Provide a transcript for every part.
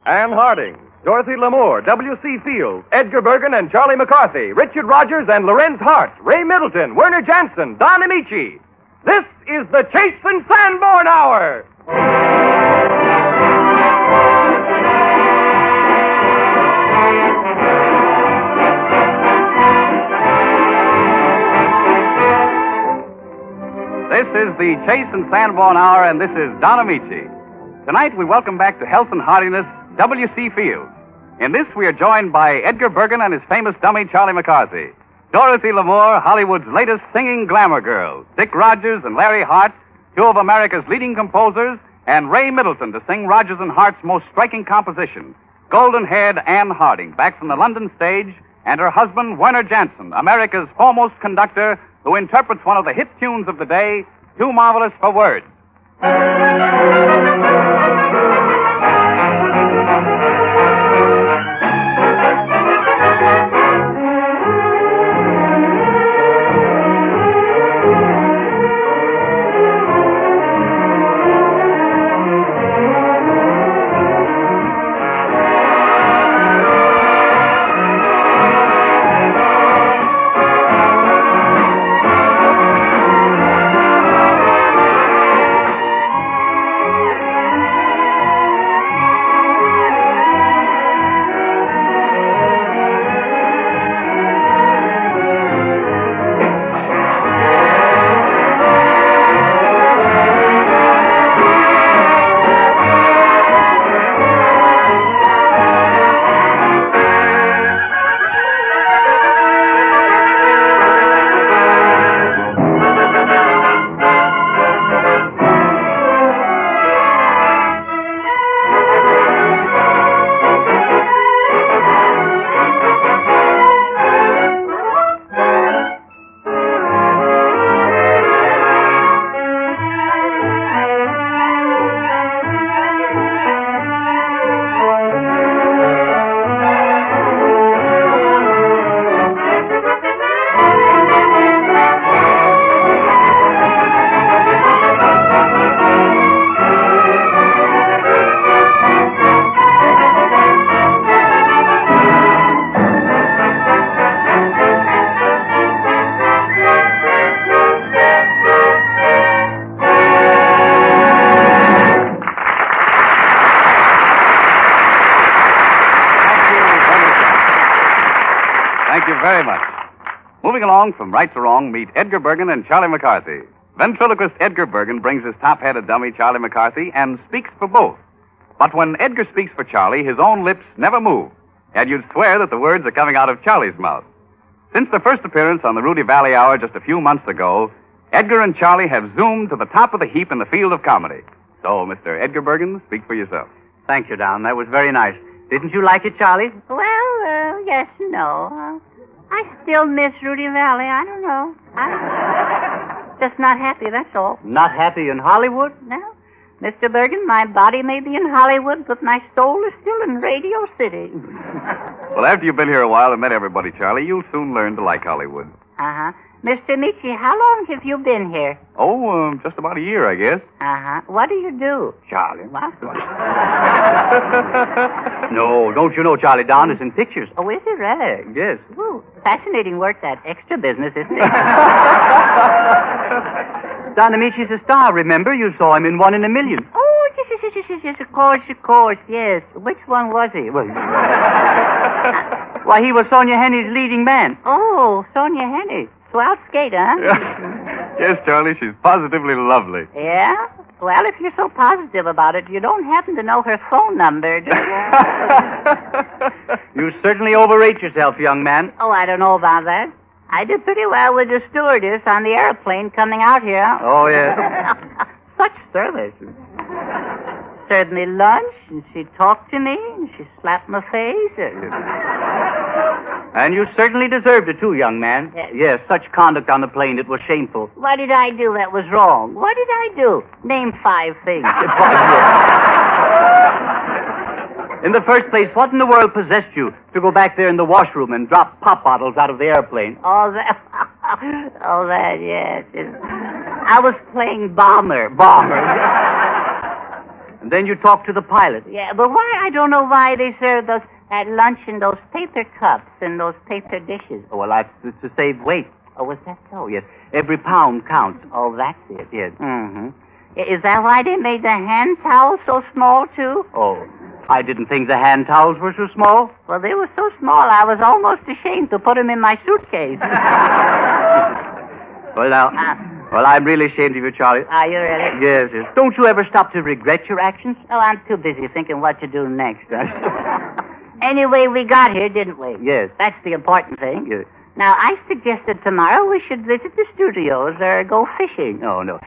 Ann Harding, Dorothy Lamour, W.C. Fields, Edgar Bergen and Charlie McCarthy, Richard Rodgers and Lorenz Hart, Ray Middleton, Werner Jansen, Don Amici. This is the Chase and Sanborn Hour. This is the Chase and Sanborn Hour, and this is Don Amici. Tonight we welcome back to health and heartiness W.C. Fields. In this we are joined by Edgar Bergen and his famous dummy Charlie McCarthy, Dorothy Lamour, Hollywood's latest singing glamour girls, Dick Rodgers and Larry Hart, two of America's leading composers, and Ray Middleton to sing Rodgers and Hart's most striking composition, golden-haired Ann Harding, back from the London stage, and her husband Werner Jansen, America's foremost conductor, who interprets one of the hit tunes of the day, Too Marvelous for Words. Thank you very much. Moving along from right to wrong, meet Edgar Bergen and Charlie McCarthy. Ventriloquist Edgar Bergen brings his top-headed dummy, Charlie McCarthy, and speaks for both. But when Edgar speaks for Charlie, his own lips never move, and you'd swear that the words are coming out of Charlie's mouth. Since their first appearance on the Rudy Valley Hour just a few months ago, Edgar and Charlie have zoomed to the top of the heap in the field of comedy. So, Mr. Edgar Bergen, speak for yourself. Thank you, Don. That was very nice. Didn't you like it, Charlie? Well, yes and no. I still miss Rudy Valley. I don't know. I'm just not happy, that's all. Not happy in Hollywood? No. Mr. Bergen, my body may be in Hollywood, but my soul is still in Radio City. Well, after you've been here a while and met everybody, Charlie, you'll soon learn to like Hollywood. Uh-huh. Mr. Michi, how long have you been here? Oh, just about a year, I guess. Uh-huh. What do you do? Charlie. What? No, don't you know Charlie Don is in pictures? Oh, is it really? Yes. Ooh, fascinating work, that extra business, isn't it? Don Amici's a star, remember? You saw him in One in a Million. Oh, yes, of course, yes. Which one was he? Well, why, he was Sonia Henny's leading man. Oh, Sonia Henny. Swell skate, huh? Yes, Charlie, she's positively lovely. Yeah? Well, if you're so positive about it, you don't happen to know her phone number, do you? You certainly overrate yourself, young man. Oh, I don't know about that. I did pretty well with the stewardess on the airplane coming out here. Oh, yeah. Such service. Served me lunch, and she talked to me, and she slapped my face. And you certainly deserved it, too, young man. Yes, such conduct on the plane, it was shameful. What did I do that was wrong? What did I do? Name 5 things. In the first place, what in the world possessed you to go back there in the washroom and drop pop bottles out of the airplane? Oh, that, yes. I was playing bomber. And then you talk to the pilot. Yeah, but why? I don't know why they serve those at lunch in those paper cups and those paper dishes. Oh, well, that's to save weight. Oh, was that so? Yes. Every pound counts. Oh, that's it. Yes. Mm-hmm. Is that why they made the hand towels so small, too? Oh, I didn't think the hand towels were so small. Well, they were so small, I was almost ashamed to put them in my suitcase. Well, now, well, I'm really ashamed of you, Charlie. Are you really? Yes, yes. Don't you ever stop to regret your actions? Oh, I'm too busy thinking what to do next. Anyway, we got here, didn't we? Yes. That's the important thing. Yes. Now, I suggested tomorrow we should visit the studios or go fishing. No, no.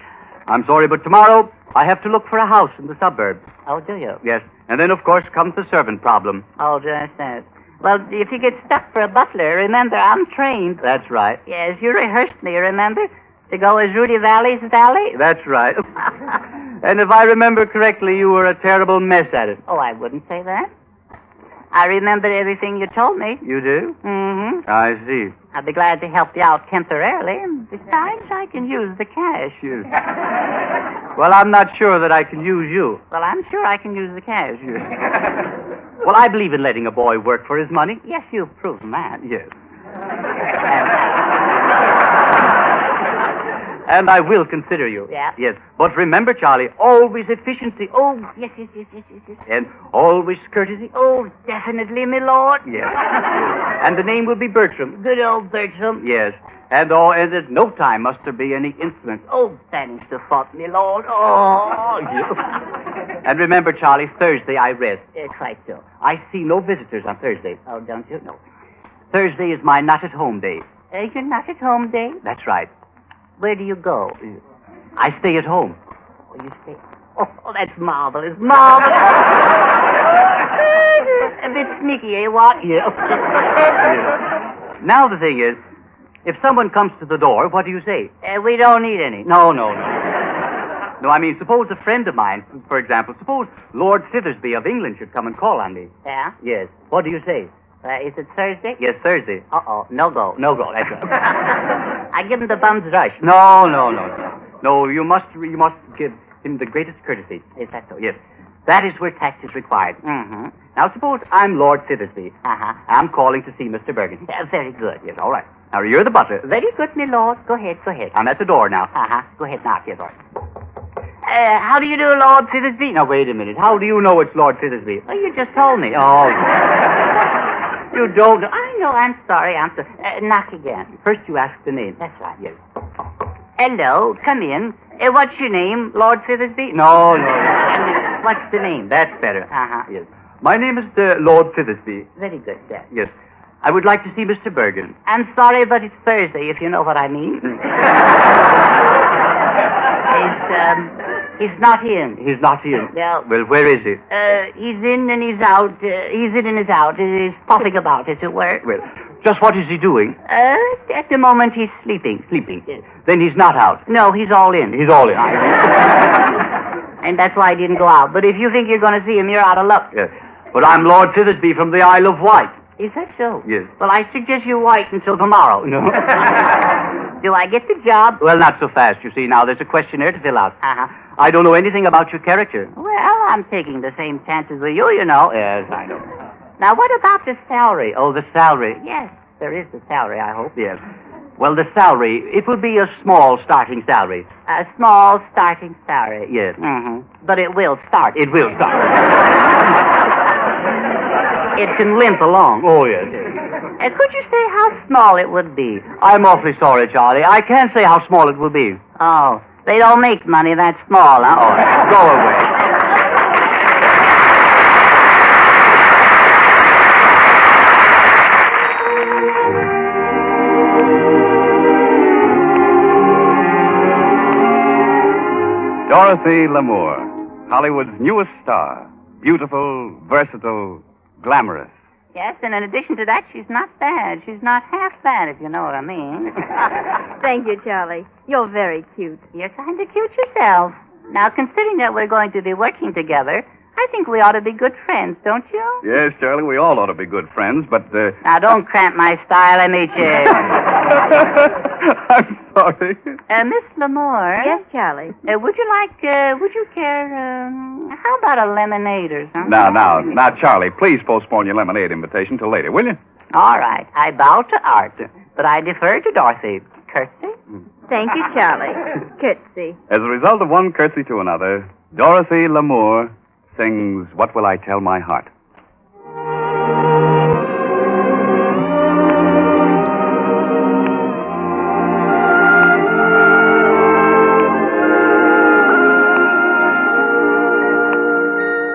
I'm sorry, but tomorrow I have to look for a house in the suburbs. Oh, do you? Yes. And then, of course, comes the servant problem. Oh, do I understand? Well, if you get stuck for a butler, remember, I'm trained. That's right. Yes, you rehearsed me, remember? To go as Rudy Valley's valet? That's right. And if I remember correctly, you were a terrible mess at it. Oh, I wouldn't say that. I remember everything you told me. You do? Mm-hmm. I see. I'd be glad to help you out temporarily. And besides, I can use the cash. Yes. Well, I'm not sure that I can use you. Well, I'm sure I can use the cash. Well, I believe in letting a boy work for his money. Yes, you've proven that. Yes. And I will consider you. Yeah? Yes. But remember, Charlie, always efficiency. Oh, yes. And always courtesy. Oh, definitely, my lord. Yes. And the name will be Bertram. Good old Bertram. Yes. And at no time must there be any incident. Oh, that is the fault, my lord. Oh, And remember, Charlie, Thursday I rest. quite so. I see no visitors on Thursday. Oh, don't you? No. Thursday is my not-at-home day. You're not at home, Dave? That's right. Where do you go? I stay at home. Oh, you stay... Oh, that's marvelous. Marvelous. A bit sneaky, eh, what? Yeah. Now the thing is, if someone comes to the door, what do you say? We don't need any. No. No, I mean, suppose a friend of mine, for example, suppose Lord Fithersby of England should come and call on me. Yeah? Yes. What do you say? Is it Thursday? Yes, Thursday. Uh-oh. No go. No go, that's right. I give him the bum's rush. No. No, you must give him the greatest courtesy. Is that so? Yes. That is where tact is required. Mm-hmm. Now, suppose I'm Lord Fithersby. Uh-huh. I'm calling to see Mr. Bergen. Very good. Yes, all right. Now, you're the butler. Very good, my lord. Go ahead. I'm at the door now. Uh-huh. Go ahead, knock. Yes, all right. How do you do, Lord Fithersby? Now, wait a minute. How do you know it's Lord Fithersby? Oh, you just told me. Oh, you don't. I know. I'm sorry. Knock again. First, you ask the name. That's right. Yes. Hello. Come in. What's your name, Lord Fithersby? No. What's the name? That's better. Uh-huh. Yes. My name is Lord Fithersby. Very good, sir. Yes. I would like to see Mr. Bergen. I'm sorry, but it's Thursday, if you know what I mean. He's not in. He's not in. No. Well, where is he? He's in and he's out. He's in and he's out. He's puffing about, as it were. Well, just what is he doing? At the moment, he's sleeping. Sleeping. Yes. Then he's not out. No, he's all in. He's all in. And that's why he didn't go out. But if you think you're going to see him, you're out of luck. Yes. But I'm Lord Fithersby from the Isle of Wight. Is that so? Yes. Well, I suggest you wait until tomorrow. No. Do I get the job? Well, not so fast, you see. Now, there's a questionnaire to fill out. Uh-huh. I don't know anything about your character. Well, I'm taking the same chances with you know. Yes, I know. Now, what about the salary? Oh, the salary. Yes, there is the salary, I hope. Yes. Well, the salary, it will be a small starting salary. A small starting salary. Yes. Mm-hmm. But it will start. It will start. It can limp along. Oh, yes. Could you say how small it would be? I'm awfully sorry, Charlie. I can't say how small it will be. Oh, they don't make money that small, huh? Oh, go away. Dorothy Lamour, Hollywood's newest star. Beautiful, versatile, glamorous. Yes, and in addition to that, she's not bad. She's not half bad, if you know what I mean. Thank you, Charlie. You're very cute. You're kind of cute yourself. Now, considering that we're going to be working together, I think we ought to be good friends, don't you? Yes, Charlie, we all ought to be good friends, but... Now, don't cramp my style, I meet you. I'm sorry. Miss Lamore. Yes, Charlie. Would you care, how about a lemonade or something? Now, Charlie, please postpone your lemonade invitation till later, will you? All right. I bow to Art, but I defer to Dorothy. Curtsy? Thank you, Charlie. Curtsy. As a result of one curtsy to another, Dorothy Lamour sings What Will I Tell My Heart?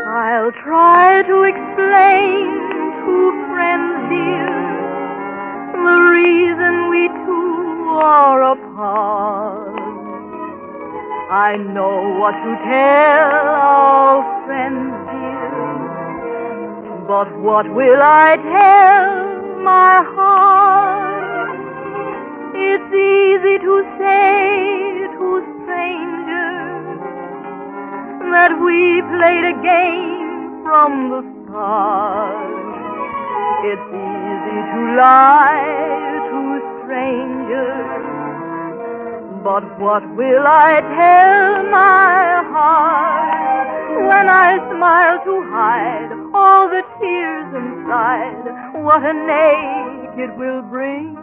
I'll try to explain to friends dear the reason we two are apart. I know what to tell our friends dear, but what will I tell my heart? It's easy to say to strangers that we played a game from the start. It's easy to lie to strangers, but what will I tell my heart when I smile to hide all the tears inside? What an ache it will bring.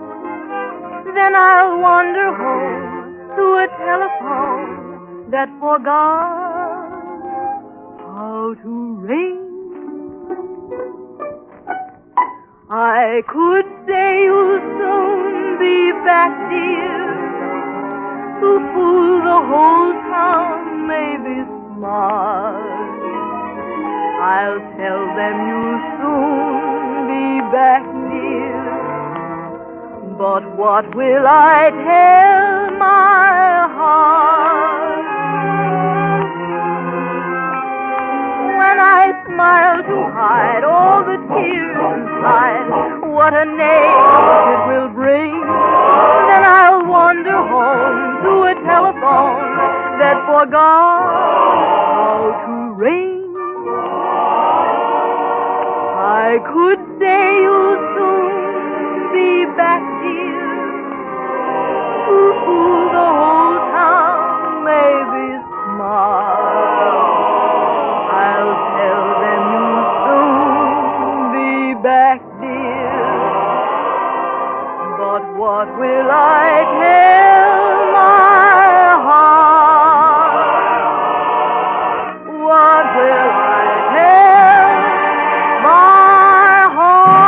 Then I'll wander home to a telephone that forgot how to ring. I could say you'll soon be back, dear, to fool the whole town may be smart. I'll tell them you'll soon be back, dear, but what will I tell my heart? When I smile to hide all the tears inside, what a name it will bring. Then I'll wander home to a telephone that forgot how to ring. I could say you'll soon be back, dear, to fool the whole town may be smart. I'll tell them you'll soon be back, dear, but what will I tell my heart? What will I tell my heart?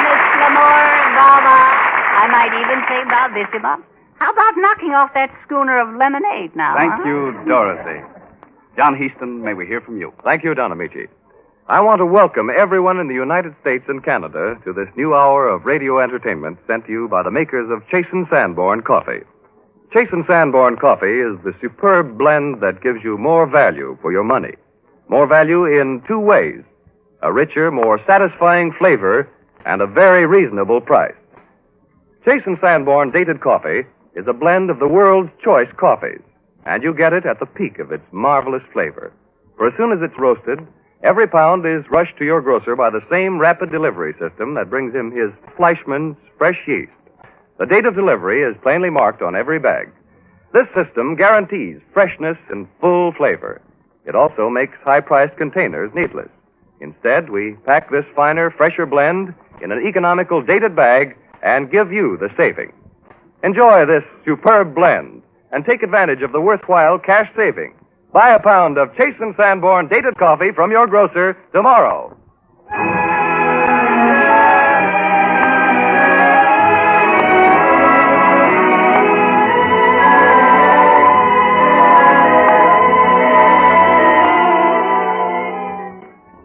Miss Lamore, Brava. I might even say bravissima. How about knocking off that schooner of lemonade now? Thank you, Dorothy. John Heaston, may we hear from you? Thank you, Don Amici. I want to welcome everyone in the United States and Canada to this new hour of radio entertainment sent to you by the makers of Chase & Sanborn Coffee. Chase & Sanborn Coffee is the superb blend that gives you more value for your money. More value in two ways: a richer, more satisfying flavor and a very reasonable price. Chase & Sanborn Dated Coffee is a blend of the world's choice coffees, and you get it at the peak of its marvelous flavor. For as soon as it's roasted, every pound is rushed to your grocer by the same rapid delivery system that brings him his Fleischmann's fresh yeast. The date of delivery is plainly marked on every bag. This system guarantees freshness and full flavor. It also makes high-priced containers needless. Instead, we pack this finer, fresher blend in an economical dated bag and give you the saving. Enjoy this superb blend and take advantage of the worthwhile cash saving. Buy a pound of Chase & Sanborn Dated Coffee from your grocer tomorrow.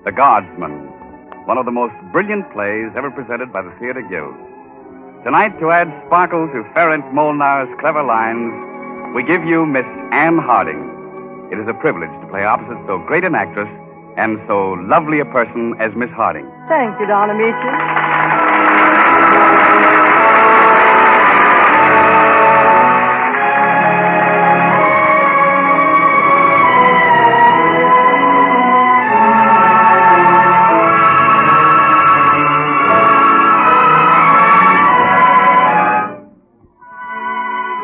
The Guardsman, one of the most brilliant plays ever presented by the Theater Guild. Tonight, to add sparkle to Ferenc Molnar's clever lines, we give you Miss Anne Harding. It is a privilege to play opposite so great an actress and so lovely a person as Miss Harding. Thank you, Don Amici.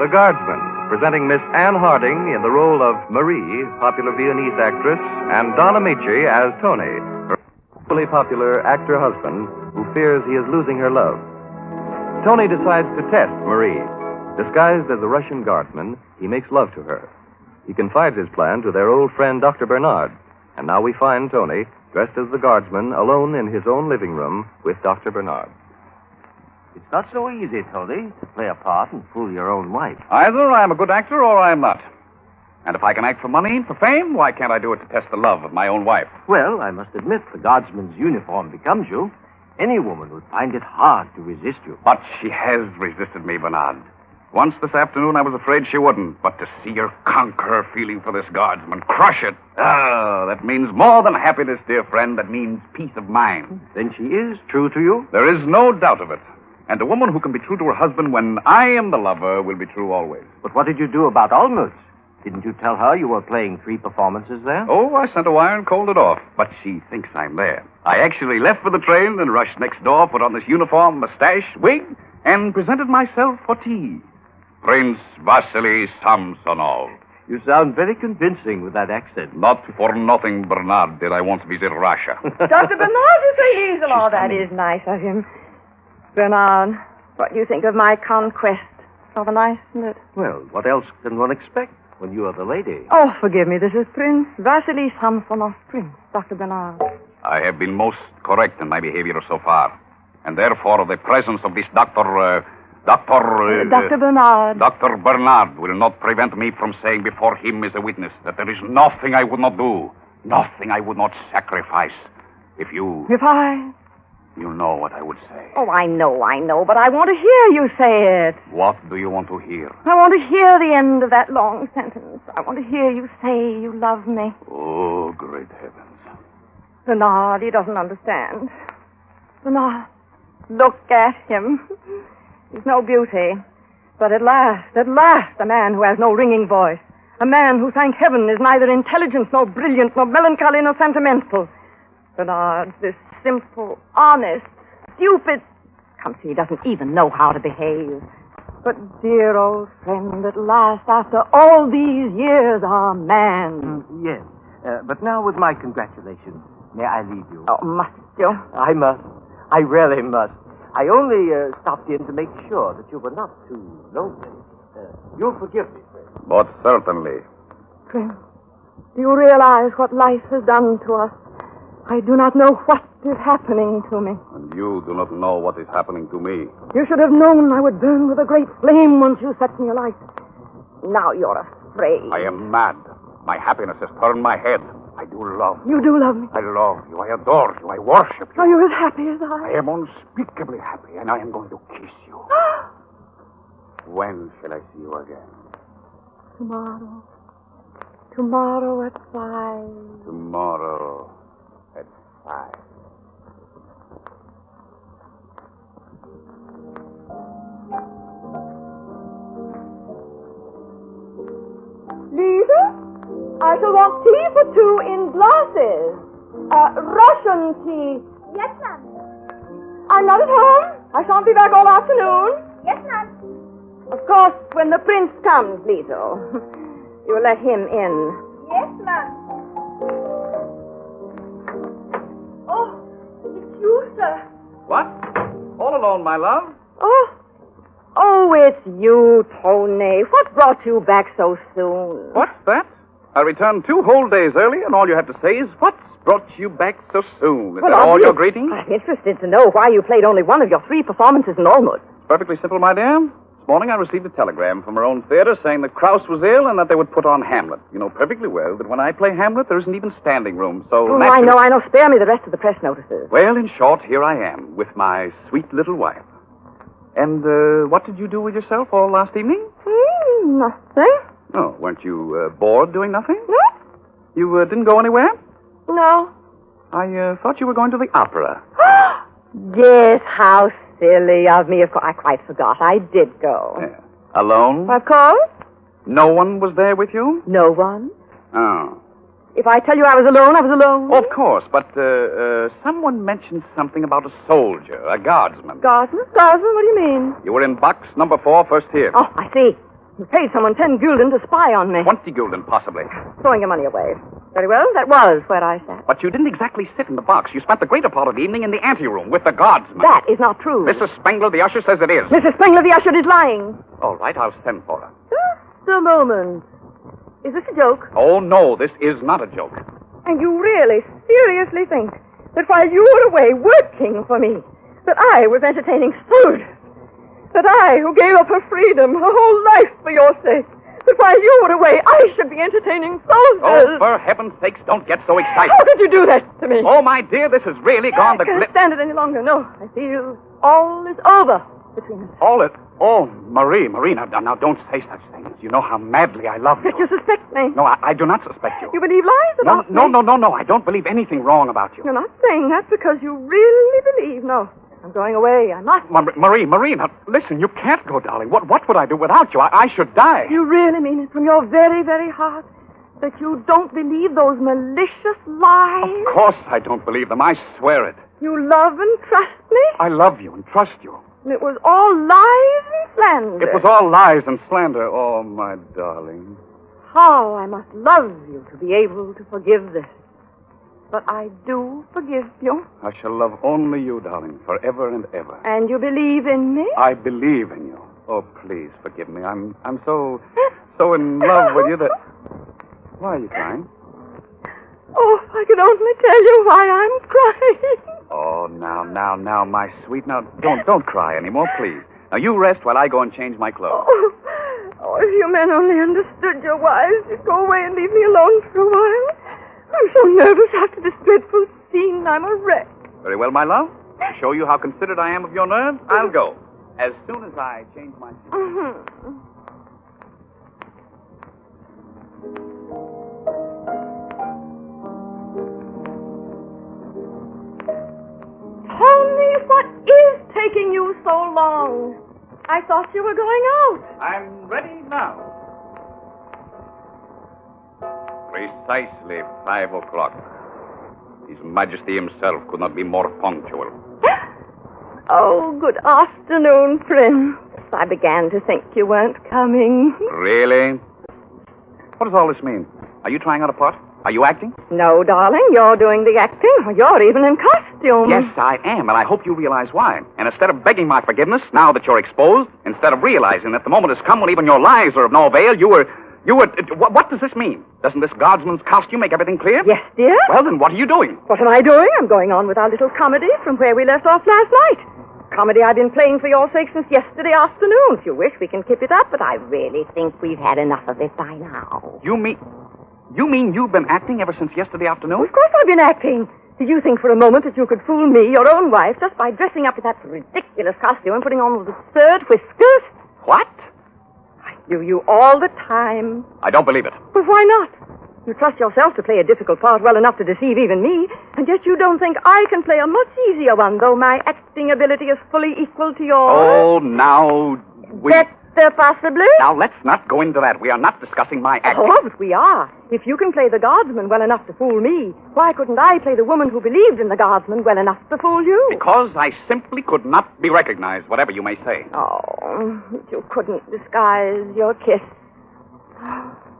The Guardsman, presenting Miss Anne Harding in the role of Marie, popular Viennese actress, and Don Amici as Tony, her equally popular actor-husband who fears he is losing her love. Tony decides to test Marie. Disguised as a Russian guardsman, he makes love to her. He confides his plan to their old friend, Dr. Bernard. And now we find Tony, dressed as the guardsman, alone in his own living room with Dr. Bernard. It's not so easy, Tony, to play a part and fool your own wife. Either I am a good actor or I am not. And if I can act for money, for fame, why can't I do it to test the love of my own wife? Well, I must admit, the guardsman's uniform becomes you. Any woman would find it hard to resist you. But she has resisted me, Bernard. Once this afternoon, I was afraid she wouldn't. But to see her conquer her feeling for this guardsman, crush it, that means more than happiness, dear friend. That means peace of mind. Then she is true to you? There is no doubt of it. And a woman who can be true to her husband when I am the lover will be true always. But what did you do about Olmutz? Didn't you tell her you were playing 3 performances there? Oh, I sent a wire and called it off. But she thinks I'm there. I actually left for the train and rushed next door, put on this uniform, mustache, wig, and presented myself for tea. Prince Vasily Samsonov. You sound very convincing with that accent. Not for nothing, Bernard, did I once visit Russia. Dr. Bernard, you say Hazel. Oh, that is nice of him. Bernard, what do you think of my conquest? Rather nice, isn't it? Well, what else can one expect when you are the lady? Oh, forgive me. This is Prince Vasily Samsonov, Prince, Dr. Bernard. I have been most correct in my behavior so far. And therefore, the presence of this Dr. Bernard. Dr. Bernard will not prevent me from saying before him as a witness that there is nothing I would not do, nothing I would not sacrifice. If I... You know what I would say. Oh, I know, but I want to hear you say it. What do you want to hear? I want to hear the end of that long sentence. I want to hear you say you love me. Oh, great heavens. Bernard, he doesn't understand. Bernard, look at him. He's no beauty. But at last, a man who has no ringing voice. A man who, thank heaven, is neither intelligent nor brilliant nor melancholy nor sentimental. Bernard, this simple, honest, stupid... Come see, he doesn't even know how to behave. But, dear old friend, at last, after all these years, our man. Yes, but now with my congratulations, may I leave you? Oh, must you? I must. I really must. I only stopped in to make sure that you were not too lonely. You'll forgive me, friend. But certainly. Friend, do you realize what life has done to us? I do not know what is happening to me. And you do not know what is happening to me. You should have known I would burn with a great flame once you set me alight. Now you're afraid. I am mad. My happiness has turned my head. I do love you. You do love me? I love you. I adore you. I worship you. Are you as happy as I? I am unspeakably happy, and I am going to kiss you. When shall I see you again? Tomorrow. Tomorrow at 5. Tomorrow at 5. Lisa, I shall want tea for 2 in glasses. Russian tea. Yes, ma'am. I'm not at home. I shan't be back all afternoon. Yes, ma'am. Of course, when the prince comes, Lisa, you'll let him in. Yes, ma'am. Oh, it's you, sir. What? All alone, my love? Oh, it's you, Tony. What brought you back so soon? What's that? I returned 2 whole days early, and all you have to say is, what's brought you back so soon? Is that all your greeting? I'm interested to know why you played only one of your 3 performances in Almutz. Perfectly simple, my dear. This morning I received a telegram from our own theater saying that Krauss was ill and that they would put on Hamlet. You know perfectly well that when I play Hamlet, there isn't even standing room, so Oh, naturally... I know. Spare me the rest of the press notices. Well, in short, here I am, with my sweet little wife. And, what did you do with yourself all last evening? Nothing. Oh, weren't you, bored doing nothing? No? You, didn't go anywhere? No. I, thought you were going to the opera. Yes, how silly of me. Of course, I quite forgot. I did go. Yeah. Alone? Of course. No one was there with you? No one. Oh. If I tell you I was alone, I was alone. Of course, but, someone mentioned something about a soldier, a guardsman. Guardsman? What do you mean? You were in box number 4, first here. Oh, I see. You paid someone 10 gulden to spy on me. 20 gulden, possibly. Throwing your money away. Very well, that was where I sat. But you didn't exactly sit in the box. You spent the greater part of the evening in the anteroom with the guardsman. That is not true. Mrs. Spengler, the usher, says it is. Mrs. Spengler, the usher, is lying. All right, I'll send for her. Just a moment. Is this a joke? Oh, no, this is not a joke. And you really, seriously think that while you were away working for me, that I was entertaining soldiers? That I, who gave up her freedom, her whole life for your sake, that while you were away, I should be entertaining soldiers? Oh, for heaven's sakes, don't get so excited. How could you do that to me? Oh, my dear, this has really gone I can't stand it any longer. No, I feel all is over between us. All it... Oh, Marie, now don't say such things. You know how madly I love you. That you suspect me. No, I do not suspect you. You believe lies about me? No. I don't believe anything wrong about you. You're not saying that because you really believe. No, I'm going away. I must. Marie, now, listen, you can't go, darling. What would I do without you? I should die. You really mean it from your very, very heart that you don't believe those malicious lies? Of course I don't believe them. I swear it. You love and trust me? I love you and trust you. And it was all lies and slander. It was all lies and slander. Oh, my darling. How I must love you to be able to forgive this. But I do forgive you. I shall love only you, darling, forever and ever. And you believe in me? I believe in you. Oh, please forgive me. I'm so in love with you that... Why are you crying? Oh, if I could only tell you why I'm crying. Oh, now, my sweet. Now, don't cry anymore, please. Now, you rest while I go and change my clothes. Oh, if you men only understood your wives, you'd go away and leave me alone for a while. I'm so nervous after this dreadful scene. I'm a wreck. Very well, my love. To show you how considerate I am of your nerves, I'll go. As soon as I change my... Tony, what is taking you so long? I thought you were going out. I'm ready now. Precisely 5 o'clock. His Majesty himself could not be more punctual. Oh, good afternoon, Prince. I began to think you weren't coming. Really? What does all this mean? Are you trying out a part? Are you acting? No, darling, you're doing the acting. You're even in costume. Yes, I am, and I hope you realize why. And instead of begging my forgiveness, now that you're exposed, instead of realizing that the moment has come when even your lies are of no avail, you were... What does this mean? Doesn't this guardsman's costume make everything clear? Yes, dear. Well, then what are you doing? What am I doing? I'm going on with our little comedy from where we left off last night. Comedy I've been playing for your sake since yesterday afternoon. If you wish, we can keep it up, but I really think we've had enough of it by now. You mean you've been acting ever since yesterday afternoon? Of course I've been acting. Did you think for a moment that you could fool me, your own wife, just by dressing up in that ridiculous costume and putting on those absurd whiskers? What? I do you all the time. I don't believe it. Well, why not? You trust yourself to play a difficult part well enough to deceive even me, and yet you don't think I can play a much easier one, though my acting ability is fully equal to yours. Oh, now... Better, possibly? Now, let's not go into that. We are not discussing my acting. Oh, but we are. If you can play the guardsman well enough to fool me, why couldn't I play the woman who believed in the guardsman well enough to fool you? Because I simply could not be recognized, whatever you may say. Oh, you couldn't disguise your kiss.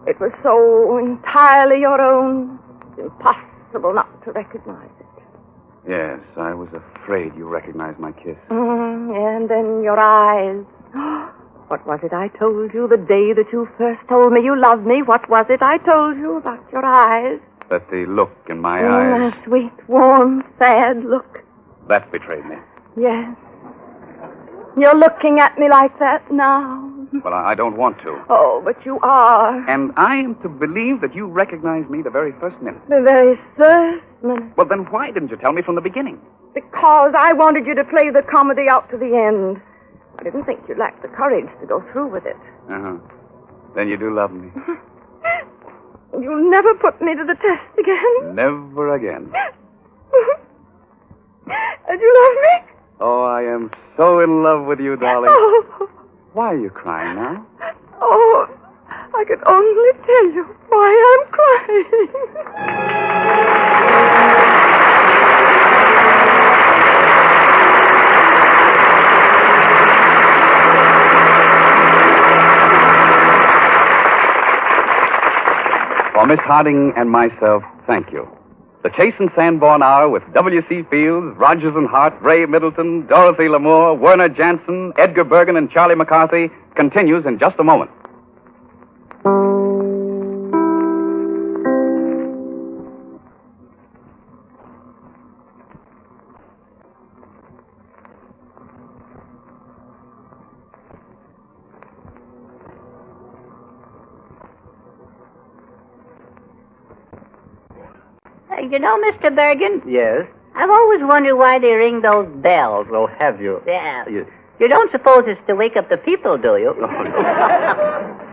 It was so entirely your own. It's impossible not to recognize it. Yes, I was afraid you recognized my kiss. And then your eyes. What was it I told you the day that you first told me you loved me? What was it I told you about your eyes? That the look in my eyes... A sweet, warm, sad look. That betrayed me. Yes. You're looking at me like that now. Well, I don't want to. Oh, but you are. And I am to believe that you recognized me the very first minute. The very first minute. Well, then why didn't you tell me from the beginning? Because I wanted you to play the comedy out to the end. I didn't think you lacked the courage to go through with it. Uh-huh. Then you do love me. You'll never put me to the test again. Never again. And you love me? Oh, I am so in love with you, darling. Oh. Why are you crying now? Oh, I could only tell you why I'm crying. Miss Harding and myself, thank you. The Chase and Sanborn Hour with W.C. Fields, Rodgers and Hart, Ray Middleton, Dorothy Lamour, Werner Jansen, Edgar Bergen, and Charlie McCarthy continues in just a moment. You know, Mr. Bergen, Yes? I've always wondered why they ring those bells. Oh, have you? Yeah. You don't suppose it's to wake up the people, do you?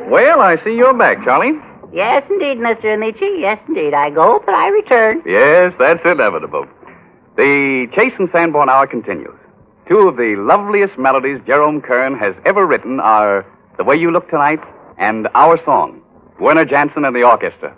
Well, I see you're back, Charlie. Yes, indeed, Mr. Amici. Yes, indeed. I go, but I return. Yes, that's inevitable. The Chase and Sanborn Hour continues. Two of the loveliest melodies Jerome Kern has ever written are The Way You Look Tonight and Our Song, Werner Jansen and the orchestra.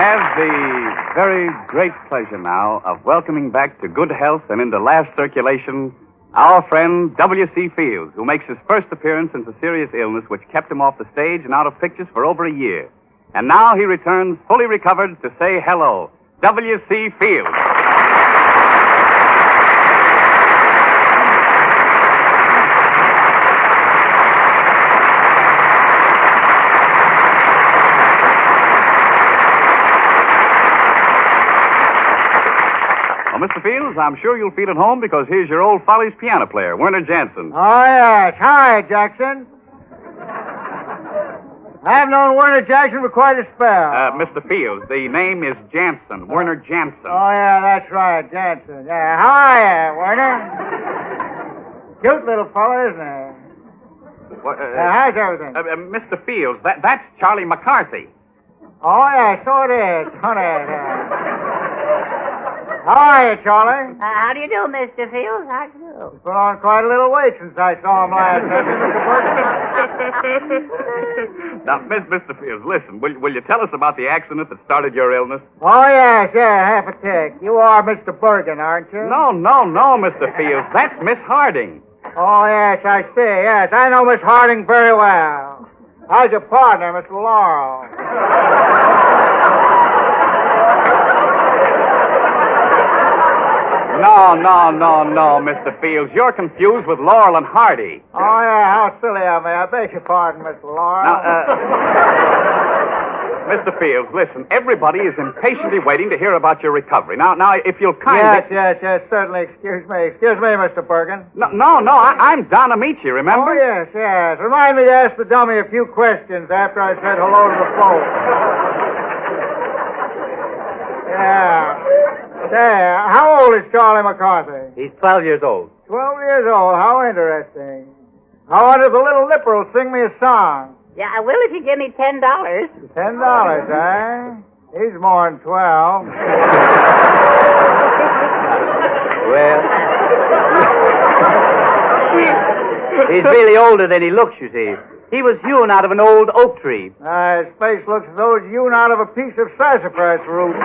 have the very great pleasure now of welcoming back to good health and into last circulation our friend W.C. Fields, who makes his first appearance since a serious illness which kept him off the stage and out of pictures for over a year. And now he returns fully recovered to say hello. W.C. Fields. Mr. Fields, I'm sure you'll feel at home because here's your old Follies piano player, Werner Jansen. Oh, yes. Hi, Jackson. I've known Werner Jackson for quite a spell. Mr. Fields, the name is Jansen, Werner Jansen. Oh, yeah, that's right, Jansen. Yeah, how are you, Werner? Cute little fellow, isn't he? What, how's everything? Mr. Fields, that's Charlie McCarthy. Oh, yeah, so it is. How are you, Charlie? How do you do, Mr. Fields? How do you do? Put on quite a little weight since I saw him last night, Mr. Bergen. Now, Mr. Fields, listen. Will you tell us about the accident that started your illness? Oh, yes, half a tick. You are Mr. Bergen, aren't you? No, Mr. Fields. That's Miss Harding. Oh, yes, I see. Yes, I know Miss Harding very well. How's your partner, Mr. Laurel? No, Mr. Fields. You're confused with Laurel and Hardy. Oh, yeah, how silly of me. I beg your pardon, Mr. Laurel. Now, Mr. Fields, listen. Everybody is impatiently waiting to hear about your recovery. Now, if you'll kindly... Yes, certainly. Excuse me, Mr. Bergen. No, I'm Don Amici, remember? Oh, yes. Remind me to ask the dummy a few questions after I said hello to the folks. Yeah. There. How old is Charlie McCarthy? He's 12 years old. 12 years old. How interesting. I wonder if the little nipper will sing me a song. Yeah, I will if you give me $10. $10, eh? He's more than 12. Well, he's really older than he looks, you see. He was hewn out of an old oak tree. His face looks as though it's hewn out of a piece of sassafras root.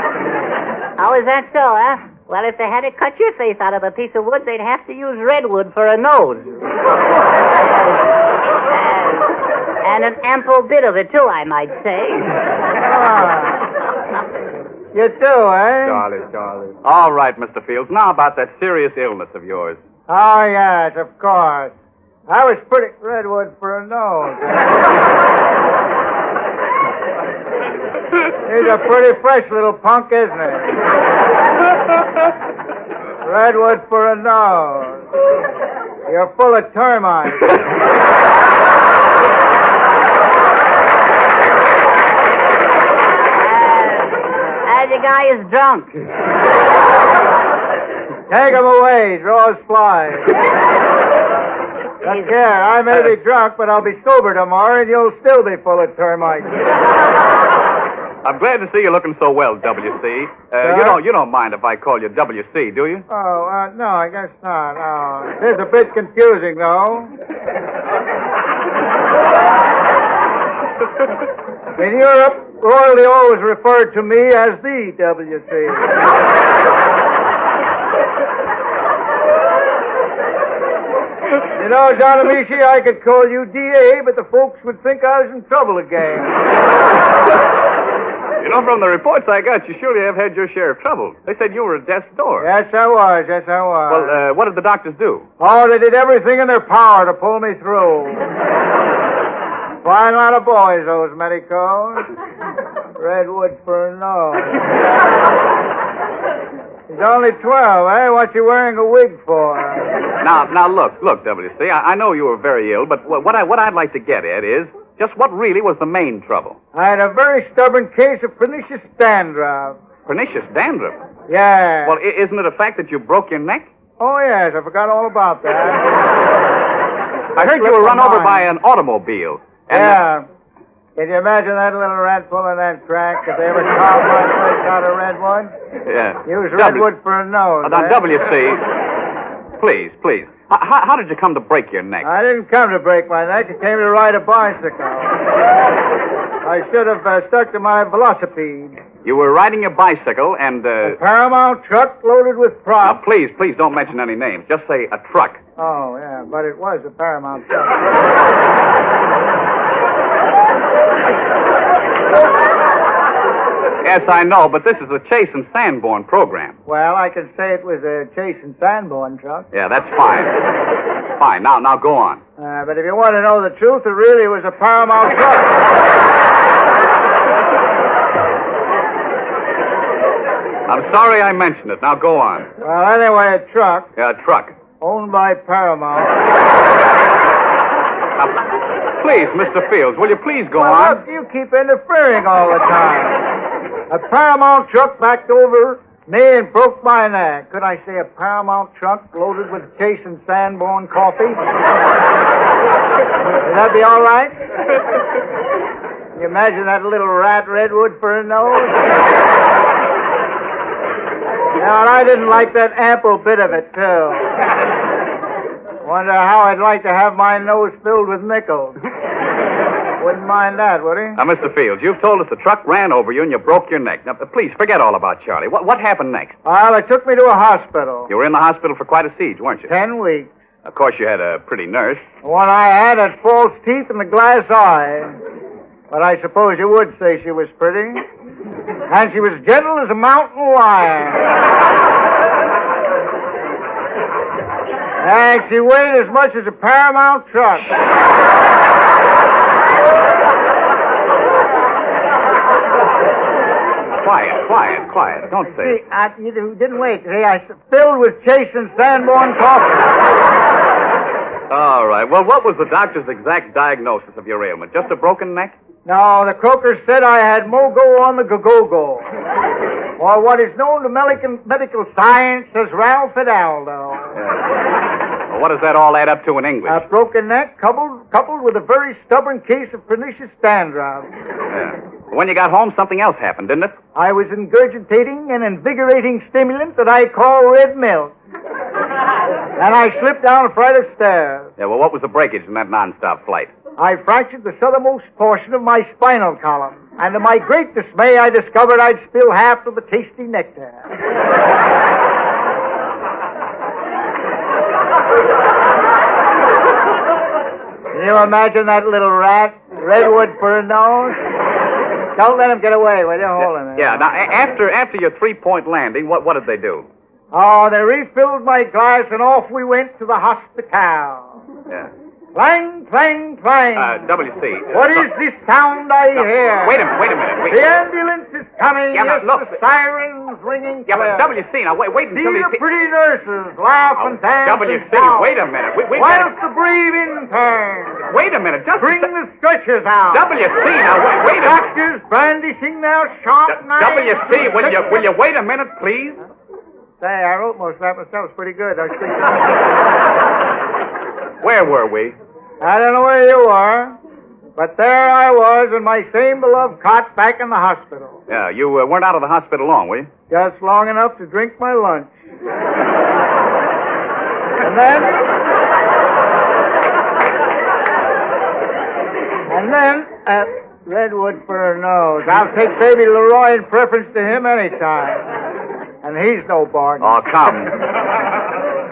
How is that so, huh? Well, if they had to cut your face out of a piece of wood, they'd have to use redwood for a nose. And an ample bit of it, too, I might say. You too, eh? Charlie. All right, Mr. Fields. Now about that serious illness of yours. Oh, yes, of course. I was pretty redwood for a nose. He's a pretty fresh little punk, isn't he? Redwood for a nose. You're full of termites. And the guy is drunk. Take him away, draw his flies. Look here, I may be drunk, but I'll be sober tomorrow, and you'll still be full of termites. I'm glad to see you looking so well, W.C. You don't mind if I call you W.C., do you? Oh, no, I guess not. No. It is a bit confusing, though. In Europe, royalty always referred to me as the W.C. You know, Don Amici, I could call you D.A., but the folks would think I was in trouble again. You know, from the reports I got, you surely have had your share of trouble. They said you were at death's door. Yes, I was. Well, what did the doctors do? Oh, they did everything in their power to pull me through. Fine lot of boys, those medicos. Redwood for a nose. He's only 12, eh? What's he wearing a wig for? Now, look, W.C., I know you were very ill, but what I'd like to get at is just what really was the main trouble. I had a very stubborn case of pernicious dandruff. Pernicious dandruff? Yeah. Well, isn't it a fact that you broke your neck? Oh, yes, I forgot all about that. I heard you were run over by an automobile. Yeah. Can you imagine that little rat pulling that crack? If they ever carved my face out of redwood? Yeah. Use redwood for a nose. Now, W.C., please. How did you come to break your neck? I didn't come to break my neck. I came to ride a bicycle. I should have stuck to my velocipede. You were riding a bicycle and... A Paramount truck loaded with Now, props. please don't mention any names. Just say a truck. Oh, yeah, but it was a Paramount truck. Yes, I know, but this is a Chase and Sanborn program. Well, I can say it was a Chase and Sanborn truck. Yeah, that's fine. Fine. Now go on. But if you want to know the truth, it really was a Paramount truck. I'm sorry I mentioned it. Now go on. Well, anyway, a truck Yeah, a truck. owned by Paramount. Now, please, Mr. Fields, will you please go Well, on? look, you keep interfering all the time. A Paramount truck backed over me and broke my neck. Could I say a Paramount truck loaded with Chase and Sanborn coffee? Would that be all right? Can you imagine that little rat Redwood for a nose? Yeah, and I didn't like that ample bit of it, too. Wonder how I'd like to have my nose filled with nickels. Wouldn't mind that, would he? Now, Mr. Fields, you've told us the truck ran over you and you broke your neck. Now, please, forget all about Charlie. What happened next? Well, they took me to a hospital. You were in the hospital for quite a siege, weren't you? 10 weeks. Of course, you had a pretty nurse. The one I had false teeth and a glass eye. But I suppose you would say she was pretty. And she was gentle as a mountain lion. And she weighed as much as a Paramount truck. Quiet. Don't say See, you didn't wait. See, I filled with Chase and Sanborn coffee. All right. Well, what was the doctor's exact diagnosis of your ailment? Just a broken neck? No, the croaker said I had mogo on the go-go-go. Or what is known to medical science as Ralph Fidaldo. Well, what does that all add up to in English? A broken neck coupled with a very stubborn case of pernicious dandruff. Yeah. When you got home, something else happened, didn't it? I was ingurgitating an invigorating stimulant that I call red milk. And I slipped down a flight of stairs. Yeah, well, what was the breakage in that nonstop flight? I fractured the southernmost portion of my spinal column. And to my great dismay, I discovered I'd spilled half of the tasty nectar. Can you imagine that little rat, Redwood for a nose? Don't let him get away, will you? Hold him. Yeah, now, after your three-point landing, what did they do? Oh, they refilled my glass, and off we went to the hospital. Yeah. Clang, clang, clang. WC. What is this sound I hear? Wait a minute. The ambulance is coming. Yeah, yes, but look. the sirens ringing Yeah, but clear. WC, now, wait See until the pretty nurses laugh and dance WC, and shout. wait a minute. We Whilst the brave interns Wait a minute. Just bring the stretchers out. WC, now, wait a minute. Doctors brandishing their sharp knives. WC, will you wait a minute, please? Say, I wrote most of that myself. It's pretty good. Where were we? I don't know where you were, but there I was in my same beloved cot back in the hospital. Yeah, you weren't out of the hospital long, were you? Just long enough to drink my lunch. And then, Redwood for a nose. I'll take baby Leroy in preference to him anytime. And he's no bargain. Oh, come.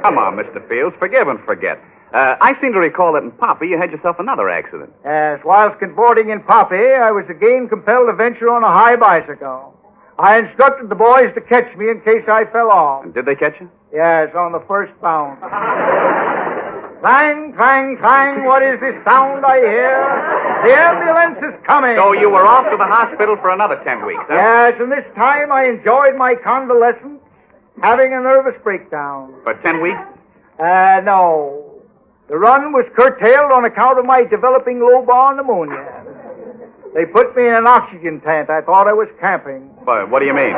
Come on, Mr. Fields. Forgive and forget. I seem to recall that in Poppy you had yourself another accident. Yes, whilst cavorting in Poppy, I was again compelled to venture on a high bicycle. I instructed the boys to catch me in case I fell off. And did they catch you? Yes, on the first bound. Clang, clang, clang, what is this sound I hear? The ambulance is coming. So you were off to the hospital for another 10 weeks, huh? Yes, and this time I enjoyed my convalescence, having a nervous breakdown. For 10 weeks? No. The run was curtailed on account of my developing low-bar pneumonia. They put me in an oxygen tent. I thought I was camping. But what do you mean?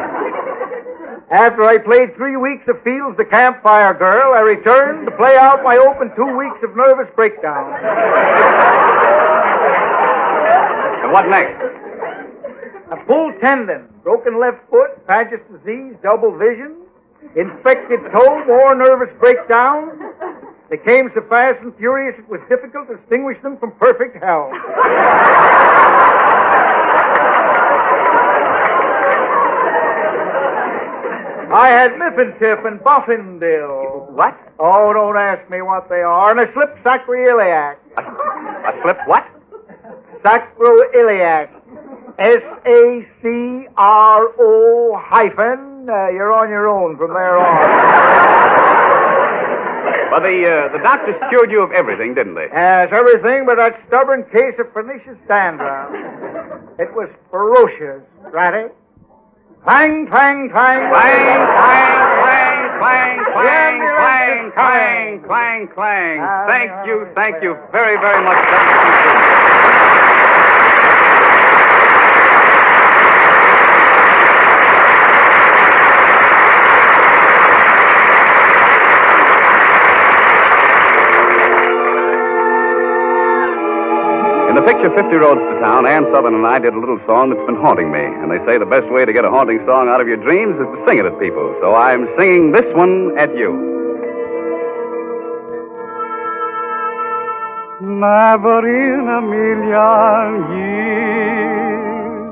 After I played 3 weeks of Fields the Campfire Girl, I returned to play out my open 2 weeks of nervous breakdown. And what next? A pulled tendon, broken left foot, Paget's disease, double vision, infected toe, more nervous breakdown. They came so fast and furious it was difficult to distinguish them from perfect hell. I had Miffentip and Boffindale. What? Oh, don't ask me what they are. And a slip sacroiliac. A slip what? Sacroiliac. S-A-C-R-O hyphen. You're on your own from there on. Well, the doctors cured you of everything, didn't they? Yes, everything but that stubborn case of pernicious dandruff. It was ferocious. Ready? Clang, clang, clang. Clang, clang, clang, clang, clang, clang, clang, clang, clang. Thank you very, very much. In the picture 50 Roads to Town, Ann Southern and I did a little song that's been haunting me. And they say the best way to get a haunting song out of your dreams is to sing it at people. So I'm singing this one at you. Never in a million years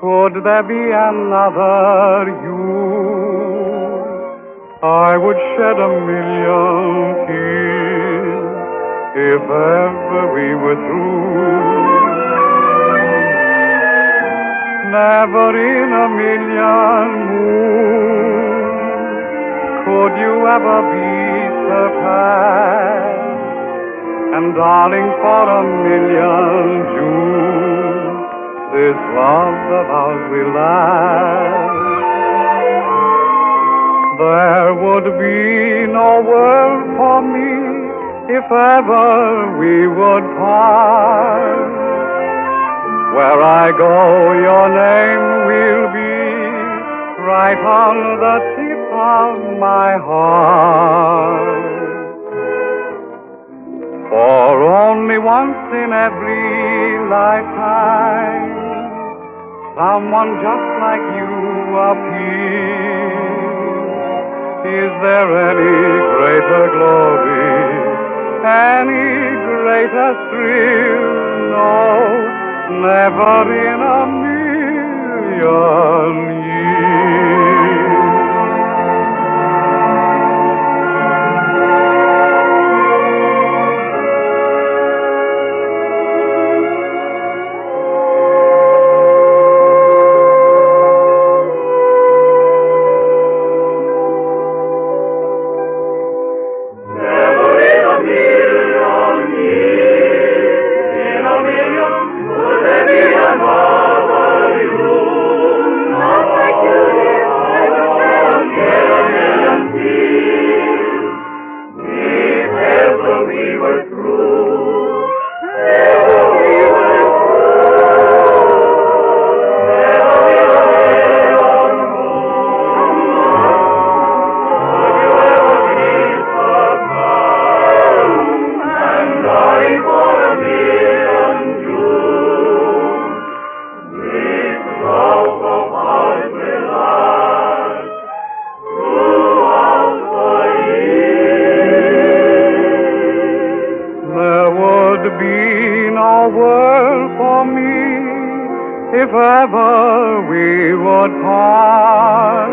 could there be another you. I would shed a million tears if ever we were through. Never in a million moons could you ever be surpassed. And darling, for a million Junes, this love of ours will last. There would be no world for me if ever we would part. Where I go, your name will be right on the tip of my heart. For only once in every lifetime, someone just like you appears. Is there any greater glory? Any greater thrill? No, never in a million years. If ever we would part,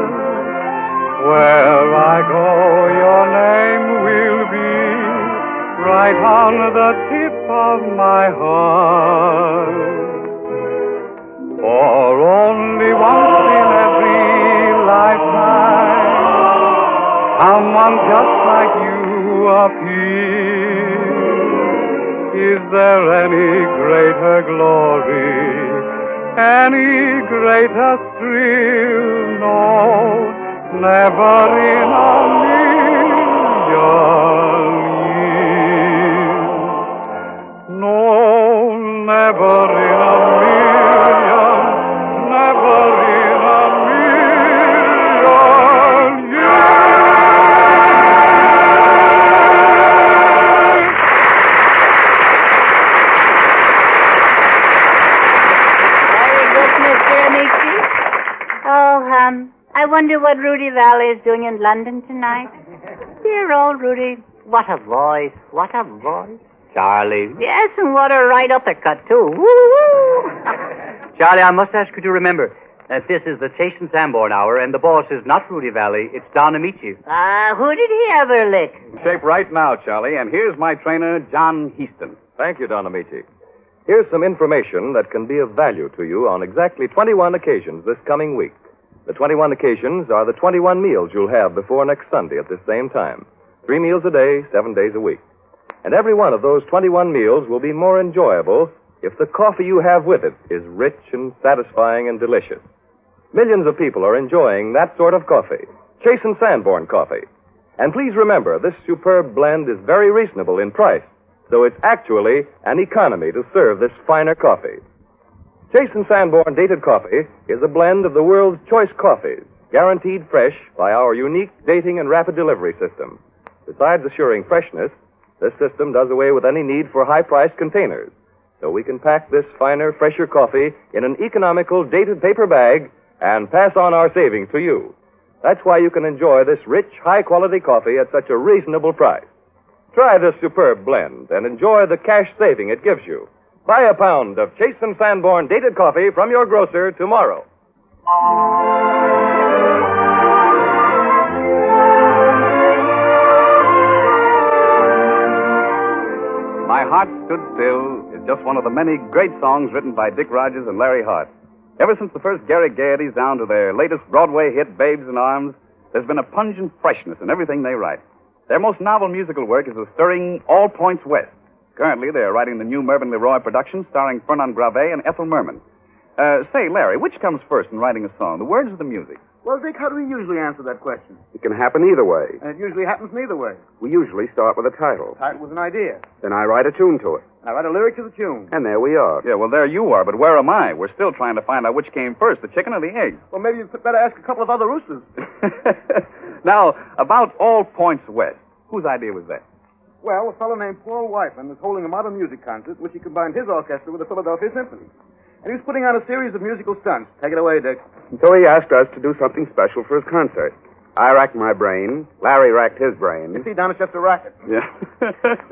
where I go, your name will be right on the tip of my heart. For only once in every lifetime, someone just like you appears. Is there any greater glory? Any greater thrill? No, never in a million years. No, never in a million, never in a million years. I wonder what Rudy Valley is doing in London tonight. Dear old Rudy. What a voice. What a voice. Charlie. Yes, and what a right uppercut, too. Woo-woo! Charlie, I must ask you to remember that this is the Chase and Sanborn Hour, and the boss is not Rudy Valley, it's Don Amici. Who did he ever lick? In shape right now, Charlie, and here's my trainer, John Heaston. Thank you, Don Amici. Here's some information that can be of value to you on exactly 21 occasions this coming week. The 21 occasions are the 21 meals you'll have before next Sunday at the same time. 3 meals a day, 7 days a week. And every one of those 21 meals will be more enjoyable if the coffee you have with it is rich and satisfying and delicious. Millions of people are enjoying that sort of coffee, Chase and Sanborn coffee. And please remember, this superb blend is very reasonable in price, so it's actually an economy to serve this finer coffee. Chase and Sanborn Dated Coffee is a blend of the world's choice coffees, guaranteed fresh by our unique dating and rapid delivery system. Besides assuring freshness, this system does away with any need for high-priced containers, so we can pack this finer, fresher coffee in an economical dated paper bag and pass on our savings to you. That's why you can enjoy this rich, high-quality coffee at such a reasonable price. Try this superb blend and enjoy the cash saving it gives you. Buy a pound of Chase and Sanborn Dated Coffee from your grocer tomorrow. My Heart Stood Still is just one of the many great songs written by Dick Rodgers and Larry Hart. Ever since the first Gary Gaieties down to their latest Broadway hit, Babes in Arms, there's been a pungent freshness in everything they write. Their most novel musical work is the stirring All Points West. Currently, they're writing the new Mervyn LeRoy production starring Fernand Gravet and Ethel Merman. Say, Larry, which comes first in writing a song, the words or the music? Well, Dick, how do we usually answer that question? It can happen either way. And it usually happens neither way. We usually start with a title. Title was an idea. Then I write a tune to it. And I write a lyric to the tune. And there we are. Yeah, well, there you are, but where am I? We're still trying to find out which came first, the chicken or the egg. Well, maybe you'd better ask a couple of other roosters. Now, about All Points West, whose idea was that? Well, a fellow named Paul Whiteman was holding a modern music concert in which he combined his orchestra with the Philadelphia Symphony. And he was putting on a series of musical stunts. Take it away, Dick. So he asked us to do something special for his concert. I racked my brain. Larry racked his brain. You see, Don, it's just a racket. Yeah.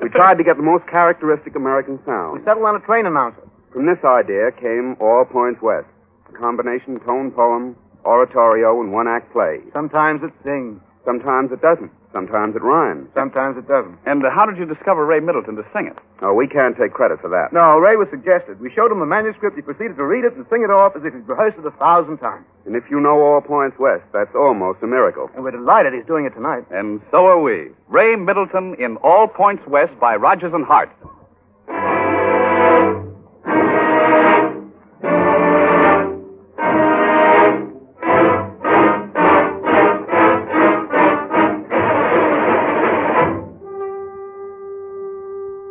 We tried to get the most characteristic American We sound. settled on a train announcer. From this idea came All Points West, a combination tone poem, oratorio, and one-act play. Sometimes it sings. Sometimes it doesn't. Sometimes it rhymes. Sometimes it doesn't. And how did you discover Ray Middleton to sing it? Oh, we can't take credit for that. No, Ray was suggested. We showed him the manuscript. He proceeded to read it and sing it off as if he'd rehearsed it 1,000 times. And if you know All Points West, that's almost a miracle. And we're delighted he's doing it tonight. And so are we. Ray Middleton in All Points West by Rodgers and Hart.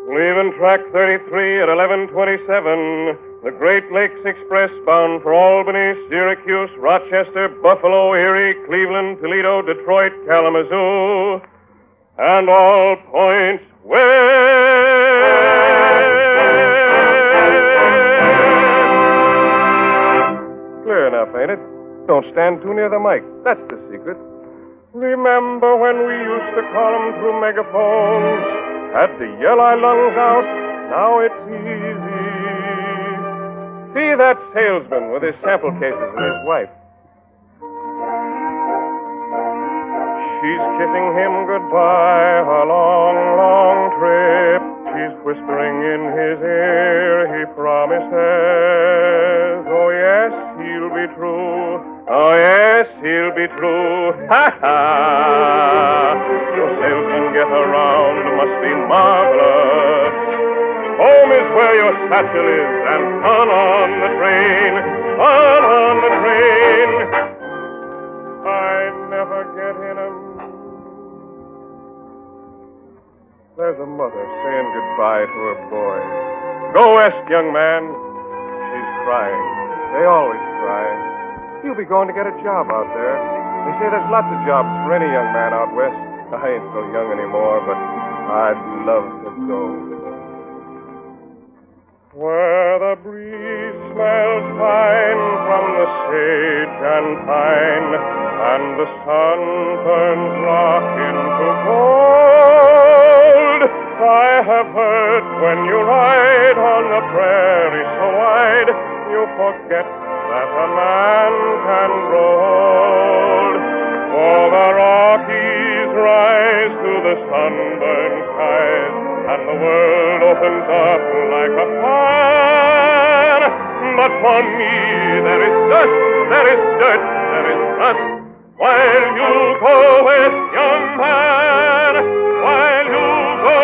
Leaving track 33 at 11:27, the Great Lakes Express bound for Albany, Syracuse, Rochester, Buffalo, Erie, Cleveland, Toledo, Detroit, Kalamazoo, and All Points West. Clear enough, ain't it? Don't stand too near the mic. That's the secret. Remember when we used to call 'em through megaphones? Had to yell our lungs out, now it's easy. See that salesman with his sample cases and his wife. She's kissing him goodbye, a long, long trip. She's whispering in his ear, he promises. Oh, yes, he'll be true. Oh, yes, he'll be true. Ha, ha. So salesmen get around, must be marvelous. Home is where your satchel is, and fun on the train. Fun on the train. I never get in 'em. There's a mother saying goodbye to her boy. Go west, young man. She's crying. They always cry. You'll be going to get a job out there. They say there's lots of jobs for any young man out west. I ain't so young anymore, but I'd love to go. Where the breeze smells fine from the sage and pine, and the sun turns rock into gold. I have heard when you ride on the prairie so wide, you forget that a man can grow old. For the Rockies rise to the sunburned skies, and the world opens up like a fan. But for me there is dust, there is dirt, there is rust, while you go with young man, while you go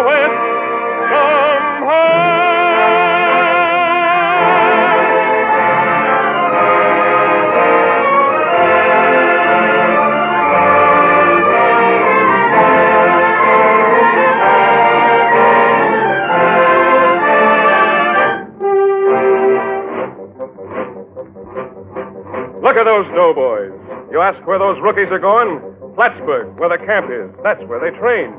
with young man. Look at those doughboys. You ask where those rookies are going? Plattsburgh, where the camp is. That's where they train.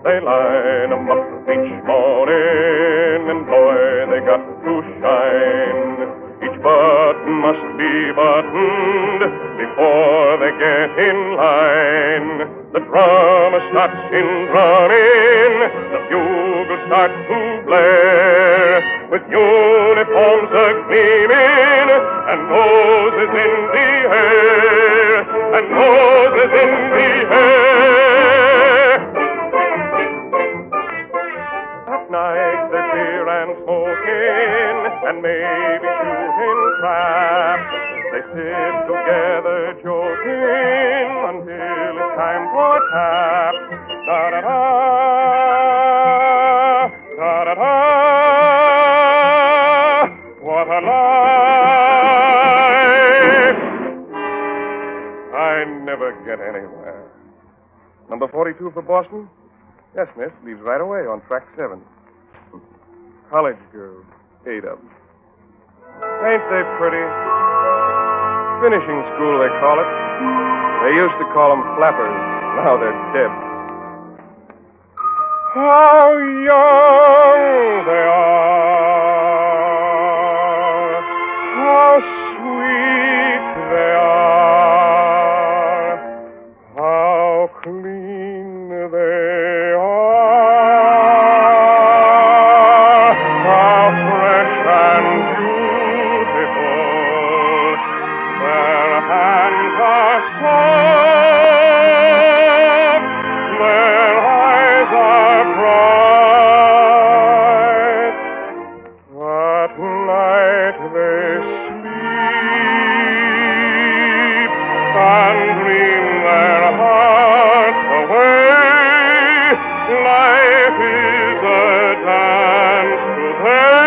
They line 'em up each morning, and boy, they got to shine. Each button must be buttoned before they get in line. The drum starts in drumming, the bugle starts to blare, with uniforms a-gleaming and noses in the air, and noses in the air. At night there's beer and smoking, and maybe shooting craps. They sit together joking until it's time for tap. Da-da-da, da-da-da. What a life! I never get anywhere. Number 42 for Boston? Yes, miss. Leaves right away on track 7. College girls. 8 of them. Ain't they pretty? Finishing school, they call it. They used to call them flappers. Now they're dead. How young they are. How sweet they are. How clean they are. How fresh and beautiful. Their hands are soft. Their eyes are bright. At night they sleep and dream their hearts away. Life is a dance to them.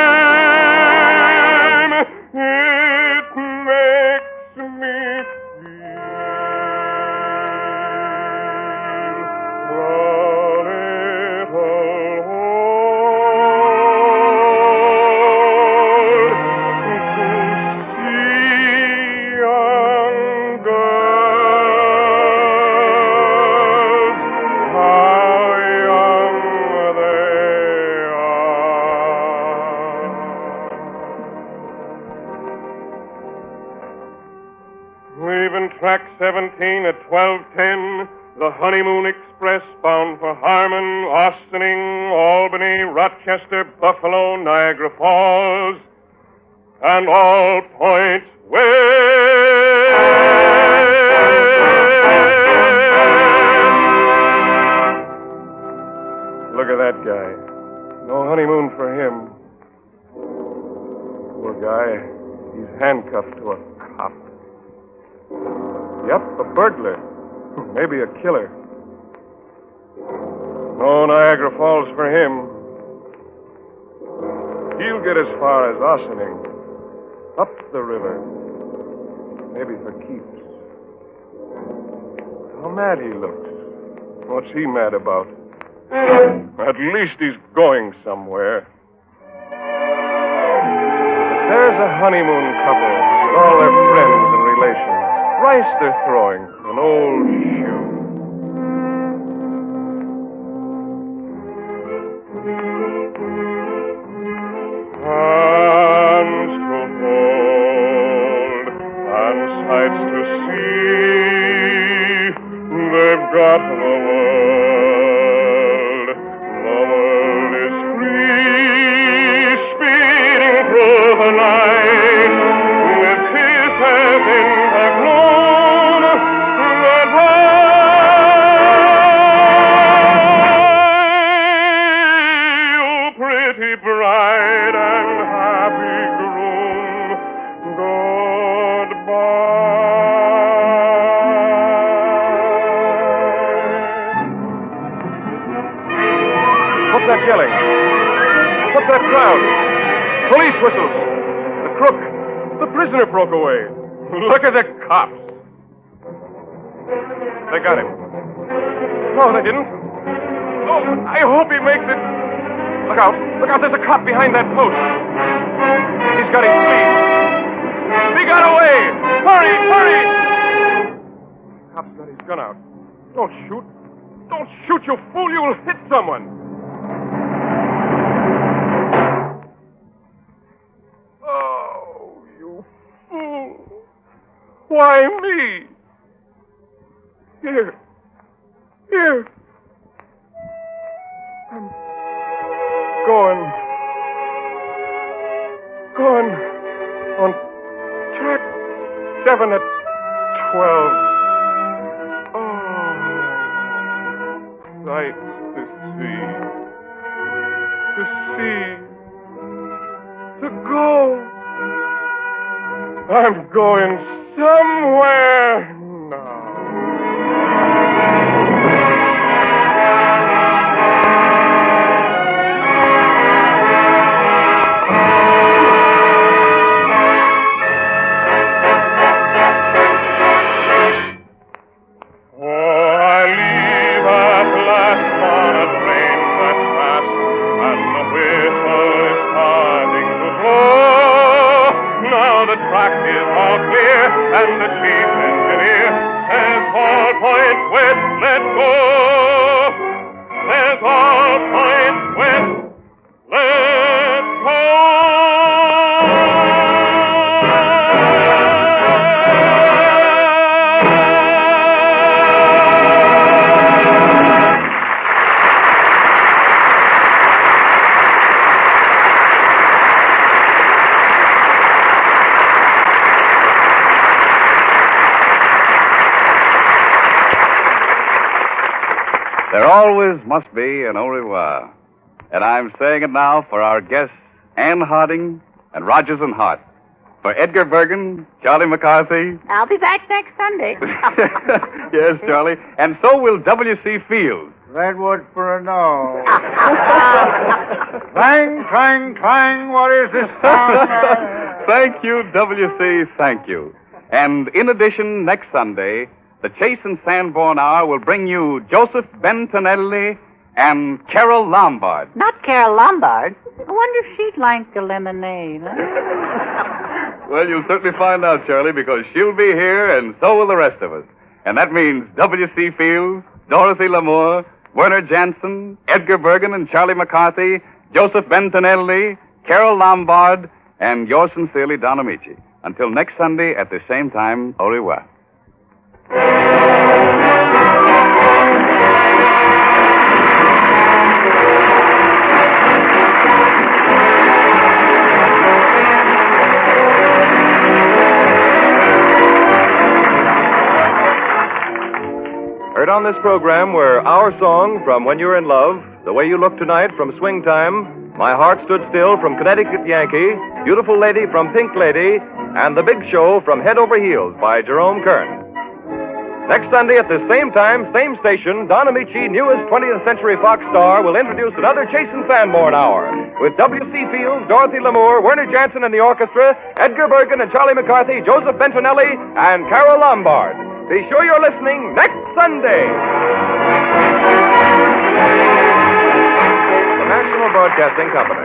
It makes me feel a little old to see young girls, how young they are. Leaving track 17 at 12:10, the Honeymoon Express bound for Harmon, Austining, Albany, Rochester, Buffalo, Niagara Falls, and all points west. Look at that guy. No honeymoon for him. Poor guy. He's handcuffed to a cop. Yep, a burglar. Maybe a killer. No Niagara Falls for him. He'll get as far as Ossining. Up the river. Maybe for keeps. How mad he looks. What's he mad about? At least he's going somewhere. There's a honeymoon couple with all their friends and relations. Rice they're throwing, an old shoe. Hands to hold and sights to see. They've got the world What's that yelling? What's that crowd? Police whistles. The crook, the prisoner broke away. Look at the cops. They got him. No, they didn't. Oh, I hope he makes it. Look out. Look out. There's a cop behind that post. He's got his sleeve. He got away. Hurry, hurry. Cop's got his gun out. Don't shoot. Don't shoot, you fool. You'll hit someone. Oh, you fool. Why me? Here. Here. I'm going on track 7 at 12. Oh, sights to see, to go. I'm going somewhere now. And the chief engineer says all points west, let go. Says all points west, let There always must be an au revoir. And I'm saying it now for our guests, Ann Harding and Rodgers and Hart. For Edgar Bergen, Charlie McCarthy. I'll be back next Sunday. Yes, Charlie. And so will W.C. Fields. Redwood for a no. Clang, clang, clang, what is this sound? Thank you, W.C., thank you. And in addition, next Sunday, the Chase and Sanborn Hour will bring you Joseph Bentonelli and Carol Lombard. Not Carol Lombard. I wonder if she'd like the lemonade. Huh? Well, you'll certainly find out, Charlie, because she'll be here, and so will the rest of us. And that means W.C. Fields, Dorothy Lamour, Werner Jansen, Edgar Bergen and Charlie McCarthy, Joseph Bentonelli, Carol Lombard, and yours sincerely, Don Amici. Until next Sunday at the same time, au revoir. Heard on this program were our song from When You're in Love, The Way You Look Tonight from Swing Time, My Heart Stood Still from Connecticut Yankee, Beautiful Lady from Pink Lady, and The Big Show from Head Over Heels by Jerome Kern. Next Sunday at the same time, same station, Don Amici, newest 20th Century Fox star, will introduce another Chase and Sanborn Hour with W.C. Fields, Dorothy Lamour, Werner Jansen and the orchestra, Edgar Bergen and Charlie McCarthy, Joseph Bentonelli, and Carol Lombard. Be sure you're listening next Sunday. The National Broadcasting Company.